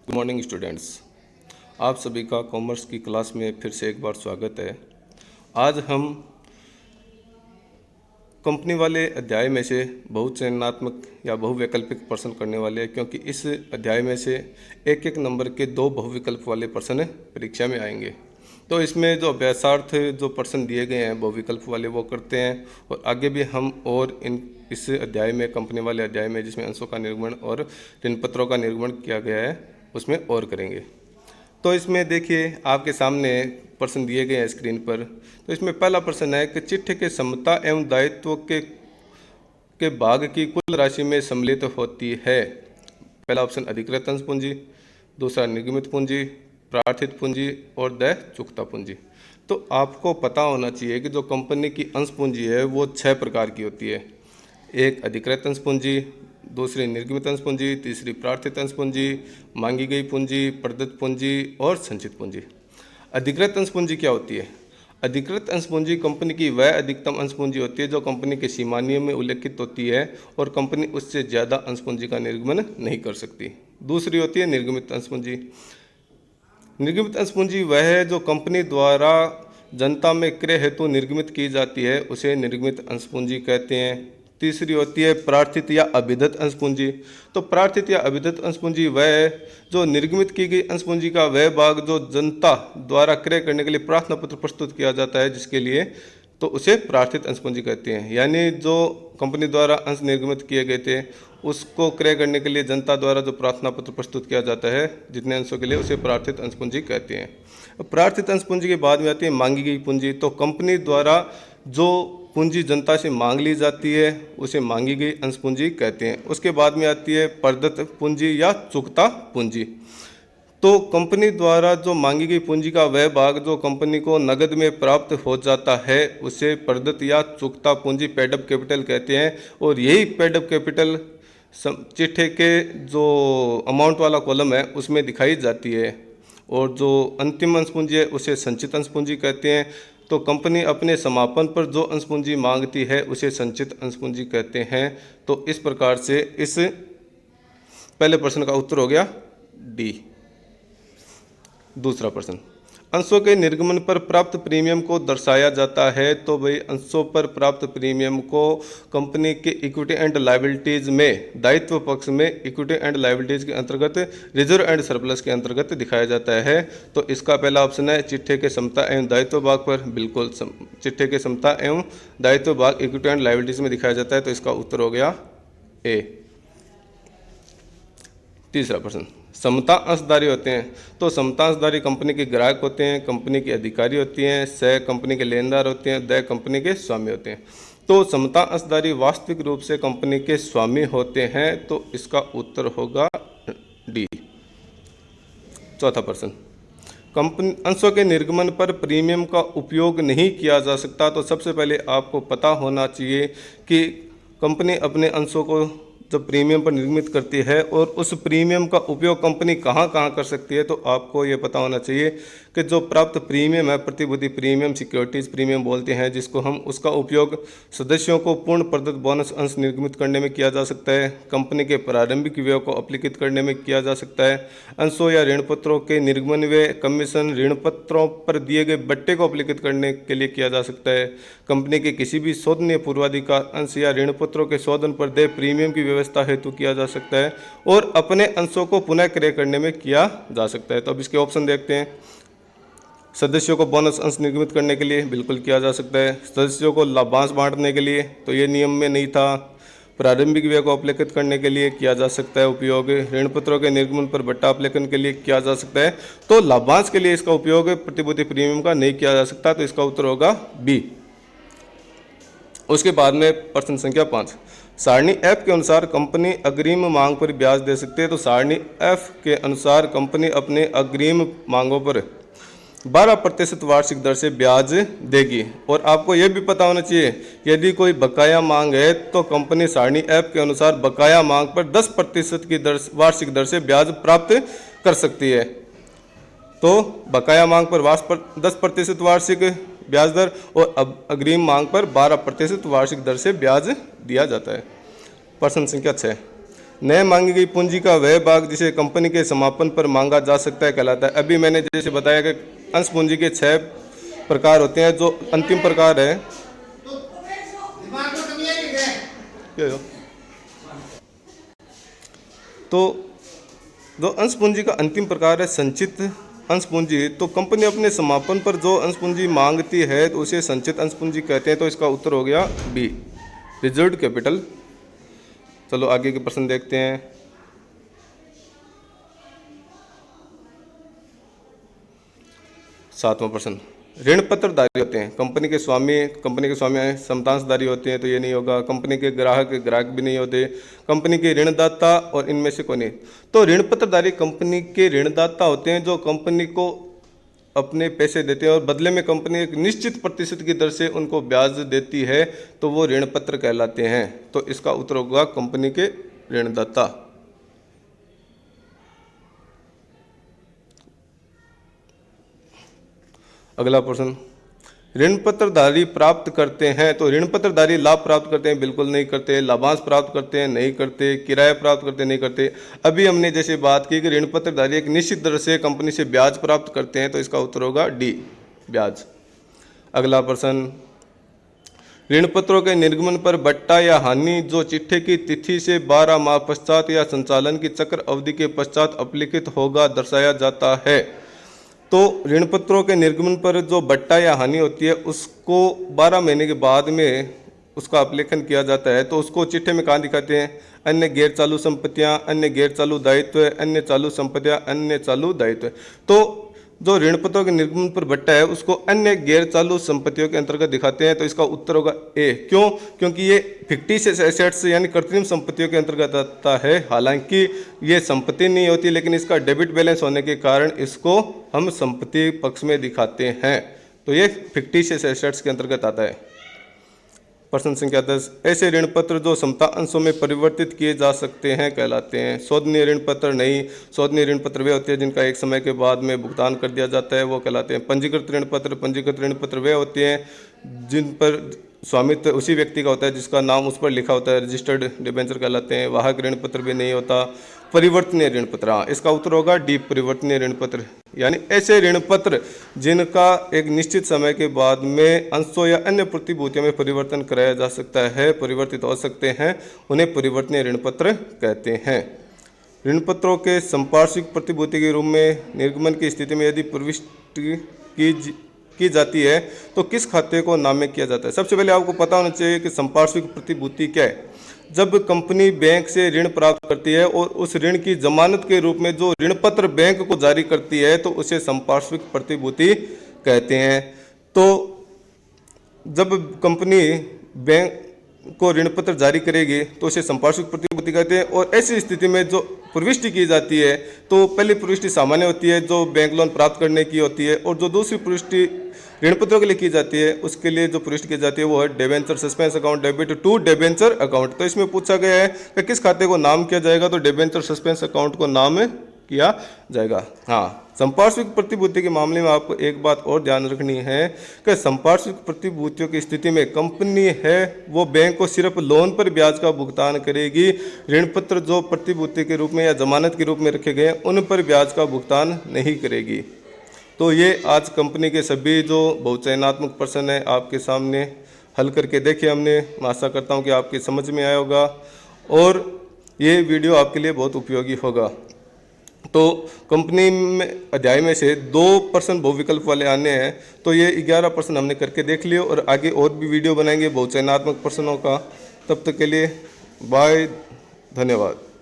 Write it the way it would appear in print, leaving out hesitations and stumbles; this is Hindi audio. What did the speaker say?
Good morning students. आप सभी का कॉमर्स की क्लास में फिर से एक बार स्वागत है। आज हम कंपनी वाले अध्याय में से बहुचयनात्मक या बहुवैकल्पिक प्रश्न करने वाले हैं, क्योंकि इस अध्याय में से एक एक नंबर के 2 बहुविकल्प वाले प्रश्न परीक्षा में आएंगे। तो इसमें जो अभ्यासार्थ जो प्रश्न दिए गए हैं बहुविकल्प वाले वो करते हैं, और आगे भी हम और इस अध्याय में कंपनी वाले अध्याय में जिसमें अंशों का निर्गमन और ऋण पत्रों का निर्गमन किया गया है उसमें और करेंगे। तो इसमें देखिए आपके सामने प्रश्न दिए गए हैं स्क्रीन पर। तो इसमें पहला प्रश्न है कि चिट्ठी के समता एवं दायित्व के भाग की कुल राशि में सम्मिलित होती है। पहला ऑप्शन अधिकृत अंश पूंजी, दूसरा निर्गमित पूंजी, प्रार्थित पूंजी और द चुकता पूंजी। तो आपको पता होना चाहिए कि जो कंपनी की अंश पूंजी है वो 6 प्रकार की होती है। एक अधिकृत अंश पूंजी, दूसरी निर्गमित अंश पूंजी, तीसरी प्रार्थित अंश पूंजी, मांगी गई पूंजी, प्रदत्त पूंजी और संचित पूंजी। अधिकृत अंश पूंजी क्या होती है? अधिकृत अंश पूंजी कंपनी की वह अधिकतम अंश पूंजी होती है जो कंपनी के सीमानियम में उल्लिखित होती है और कंपनी उससे ज़्यादा अंश पूंजी का निर्गमन नहीं कर सकती। दूसरी होती है निर्गमित अंश पूंजी। निर्गमित अंश पूंजी वह है जो कंपनी द्वारा जनता में क्रय हेतु निर्गमित की जाती है, उसे निर्गमित अंश पूंजी कहते हैं। तीसरी होती है प्रार्थित या अभिदत्त अंश पूंजी। तो प्रार्थित या अभिदत्त अंश पूंजी वह है जो निर्गमित की गई अंश पूंजी का वह भाग जो जनता द्वारा क्रय करने के लिए प्रार्थना पत्र प्रस्तुत किया जाता है जिसके लिए, तो उसे प्रार्थित अंश पूंजी कहते हैं। यानी जो कंपनी द्वारा अंश निर्गमित किए गए थे उसको क्रय करने के लिए जनता द्वारा जो प्रार्थना पत्र प्रस्तुत किया जाता है जितने अंशों के लिए, उसे प्रार्थित अंश पूंजी कहते हैं। प्रार्थित अंश पूंजी के बाद में आती है मांगी गई पूंजी। तो कंपनी द्वारा जो पूंजी जनता से मांग ली जाती है उसे मांगी गई अंश पूंजी कहते हैं। उसके बाद में आती है प्रदत्त पूंजी या चुकता पूंजी। तो कंपनी द्वारा जो मांगी गई पूंजी का वह भाग जो कंपनी को नकद में प्राप्त हो जाता है उसे प्रदत्त या चुकता पूंजी पेडअप कैपिटल कहते हैं। और यही पेडअप कैपिटल चिट्ठे के जो अमाउंट वाला कॉलम है उसमें दिखाई जाती है। और जो अंतिम अंश पूंजी है उसे संचित अंश पूंजी कहते हैं। तो कंपनी अपने समापन पर जो अंश पूंजी मांगती है उसे संचित अंश पूंजी कहते हैं। तो इस प्रकार से इस पहले प्रश्न का उत्तर हो गया डी। दूसरा प्रश्न, अंशों के निर्गमन पर प्राप्त प्रीमियम को दर्शाया जाता है। तो भाई अंशों पर प्राप्त प्रीमियम को कंपनी के इक्विटी एंड लायबिलिटीज में दायित्व पक्ष में इक्विटी एंड लायबिलिटीज के अंतर्गत रिजर्व एंड सरप्लस के अंतर्गत दिखाया जाता है। तो इसका पहला ऑप्शन है चिट्ठे के समता एवं दायित्व भाग पर। बिल्कुल चिट्ठे के समता एवं दायित्व भाग इक्विटी एंड लायबिलिटीज में दिखाया जाता है। तो इसका उत्तर हो गया ए। तीसरा प्रश्न, समता अंशधारी होते हैं। तो समता अंशधारी कंपनी के ग्राहक होते हैं, कंपनी के अधिकारी होती हैं, सह कंपनी के लेनदार होते हैं, द कंपनी के स्वामी होते हैं। तो समता अंशधारी वास्तविक रूप से कंपनी के स्वामी होते हैं। तो इसका उत्तर होगा डी। चौथा प्रश्न, कंपनी अंशों के निर्गमन पर प्रीमियम का उपयोग नहीं किया जा सकता। तो सबसे पहले आपको पता होना चाहिए कि कंपनी अपने अंशों को जब प्रीमियम पर निर्मित करती है और उस प्रीमियम का उपयोग कंपनी कहाँ कहाँ कर सकती है। तो आपको ये पता होना चाहिए कि जो प्राप्त प्रीमियम है, प्रतिभूति प्रीमियम, सिक्योरिटीज प्रीमियम बोलते हैं जिसको हम, उसका उपयोग सदस्यों को पूर्ण प्रदत्त बोनस अंश निर्गमित करने में किया जा सकता है, कंपनी के प्रारंभिक व्यय को अपलिखित करने में किया जा सकता है, अंशों या ऋण पत्रों के निर्गमन व्यय, कमीशन, ऋण पत्रों पर दिए गए बट्टे को अपलिखित करने के लिए किया जा सकता है, कंपनी के किसी भी शोधनीय पूर्वाधिकार अंश या ऋण पत्रों के शोधन पर देय प्रीमियम की व्यवस्था हेतु किया जा सकता है, और अपने अंशों को पुनः क्रय करने में किया जा सकता है। तो अब इसके ऑप्शन देखते हैं। सदस्यों को बोनस अंश निर्गमित करने के लिए बिल्कुल किया जा सकता है, सदस्यों को लाभांश बांटने के लिए तो ये नियम में नहीं था, प्रारंभिक व्यय को अपलेखित करने के लिए किया जा सकता है उपयोग, ऋण पत्रों के निर्गमन पर बट्टा अपलेखन के लिए किया जा सकता है। तो लाभांश के लिए इसका उपयोग प्रतिभूति प्रीमियम का नहीं किया जा सकता। तो इसका उत्तर होगा बी। उसके बाद में प्रश्न संख्या 5, सारणी एफ के अनुसार कंपनी अग्रिम मांग पर ब्याज दे सकती है। तो सारणी एफ के अनुसार कंपनी अपने अग्रिम मांगों पर 12% वार्षिक दर से ब्याज देगी। और आपको यह भी पता होना चाहिए यदि कोई बकाया मांग है तो कंपनी सारणी एफ के अनुसार बकाया मांग पर 10% की दर वार्षिक दर से ब्याज प्राप्त कर सकती है। तो बकाया मांग पर 10% वार्षिक ब्याज दर और अग्रिम मांग पर 12% वार्षिक दर से ब्याज दिया जाता है। प्रश्न संख्या 6, नए मांगी गई पूंजी का वह भाग जिसे कंपनी के समापन पर मांगा जा सकता है कहलाता है। अभी मैंने जैसे बताया कि अंश पूंजी के 6 प्रकार होते हैं। जो अंतिम प्रकार है तो जो अंश पूंजी का अंतिम प्रकार है संचित अंश पूंजी। तो कंपनी अपने समापन पर जो अंश पूंजी मांगती है तो उसे संचित अंश पूंजी कहते हैं। तो इसका उत्तर हो गया बी, रिजर्व्ड कैपिटल। चलो आगे के प्रश्न देखते हैं। सातवां प्रश्न, ऋण पत्रधारी होते हैं कंपनी के स्वामी समतांशधारी होते हैं, तो ये नहीं होगा। कंपनी के ग्राहक भी नहीं होते। कंपनी के ऋणदाता और इनमें से कोई नहीं। तो ऋण पत्रधारी कंपनी के ऋणदाता होते हैं जो कंपनी को अपने पैसे देते हैं और बदले में कंपनी एक निश्चित प्रतिशत की दर से उनको ब्याज देती है, तो वो ऋण पत्र कहलाते हैं। तो इसका उत्तर होगा कंपनी के ऋणदाता। अगला प्रश्न, ऋण पत्रधारी प्राप्त करते हैं, तो ऋण पत्रधारी लाभ प्राप्त करते हैं, बिल्कुल नहीं करते। लाभांश प्राप्त करते हैं, नहीं करते। किराया प्राप्त करते हैं, नहीं करते। अभी हमने जैसे बात की कि ऋण पत्रधारी एक निश्चित दर से कंपनी से ब्याज प्राप्त करते हैं, तो इसका उत्तर होगा डी, ब्याज। अगला प्रश्न, ऋण पत्रों के निर्गमन पर बट्टा या हानि जो चिट्ठे की तिथि से 12 माह पश्चात या संचालन की चक्र अवधि के पश्चात अपलिखित होगा दर्शाया जाता है। तो ऋण पत्रों के निर्गमन पर जो बट्टा या हानि होती है उसको 12 महीने के बाद में उसका अपलेखन किया जाता है। तो उसको चिट्ठे में कहाँ दिखाते हैं? अन्य गैर चालू संपत्तियां, अन्य गैर चालू दायित्व, अन्य चालू संपत्तियां, अन्य चालू दायित्व। तो जो ऋण पत्रों के निर्गमन पर बट्टा है उसको अन्य गैर चालू संपत्तियों के अंतर्गत दिखाते हैं। तो इसका उत्तर होगा ए। क्यों? क्योंकि ये फिक्टिशियस एसेट्स यानी कृत्रिम संपत्तियों के अंतर्गत आता है। हालांकि ये संपत्ति नहीं होती, लेकिन इसका डेबिट बैलेंस होने के कारण इसको हम संपत्ति पक्ष में दिखाते हैं। तो ये फिक्टिशियस एसेट्स के अंतर्गत आता है। प्रश्न संख्या 10, ऐसे ऋण पत्र जो समता अंशों में परिवर्तित किए जा सकते हैं कहलाते हैं। शोधनीय ऋण पत्र नहीं। शोधनीय ऋण पत्र वे होते हैं जिनका एक समय के बाद में भुगतान कर दिया जाता है, वो कहलाते हैं पंजीकृत ऋण पत्र। पंजीकृत ऋण पत्र वे होते हैं जिन पर स्वामित्व उसी व्यक्ति का होता है जिसका नाम उस पर लिखा होता है, रजिस्टर्ड डिबेंचर कहलाते हैं। वाहक ऋण पत्र भी नहीं होता। परिवर्तनीय ऋण पत्र, हाँ इसका उत्तर होगा डी, परिवर्तनीय ऋण पत्र। यानी ऐसे ऋण पत्र जिनका एक निश्चित समय के बाद में अंशों या अन्य प्रतिभूतियों में परिवर्तन कराया जा सकता है, परिवर्तित हो सकते हैं, उन्हें परिवर्तनीय ऋण पत्र कहते हैं। ऋण पत्रों के संपार्श्विक प्रतिभूति के रूप में निर्गमन की स्थिति में यदि प्रविष्टि की जाती है तो किस खाते को नामित किया जाता है? सबसे पहले आपको पता होना चाहिए कि संपार्श्विक प्रतिभूति क्या है। जब कंपनी बैंक से ऋण प्राप्त करती है और उस ऋण की जमानत के रूप में जो ऋण पत्र बैंक को जारी करती है तो उसे संपार्श्विक प्रतिभूति कहते हैं। तो जब कंपनी बैंक को ऋण पत्र जारी करेगी तो उसे संपार्श्विक प्रतिभूति कहते हैं। और ऐसी स्थिति में जो प्रविष्टि की जाती है तो पहली प्रविष्टि सामान्य होती है जो बैंक लोन प्राप्त करने की होती है, और जो दूसरी प्रविष्टि ऋण पत्रों के लिए की जाती है उसके लिए जो प्रविष्टि की जाती है वो है debenture suspense account, debit to debenture account. तो इसमें पूछा गया है कि किस खाते को नाम किया जाएगा, तो डिबेंचर सस्पेंस अकाउंट को नाम किया जाएगा। हाँ, संपार्श्विक प्रतिभूति के मामले में आपको एक बात और ध्यान रखनी है कि संपार्श्विक प्रतिभूतियों की स्थिति में कंपनी है वो बैंक को सिर्फ लोन पर ब्याज का भुगतान करेगी। ऋण पत्र जो प्रतिभूति के रूप में या जमानत के रूप में रखे गए उन पर ब्याज का भुगतान नहीं करेगी। तो ये आज कंपनी के सभी जो बहुचयनात्मक प्रश्न है आपके सामने हल करके देखे हमने। मैं आशा करता हूँ कि आपकी समझ में आया होगा और ये वीडियो आपके लिए बहुत उपयोगी होगा। तो कंपनी में अध्याय में से 2% बहुविकल्प वाले आने हैं, तो ये 11 प्रश्न हमने करके देख लिए और आगे और भी वीडियो बनाएंगे बहुचयनात्मक प्रश्नों का। तब तक के लिए बाय, धन्यवाद।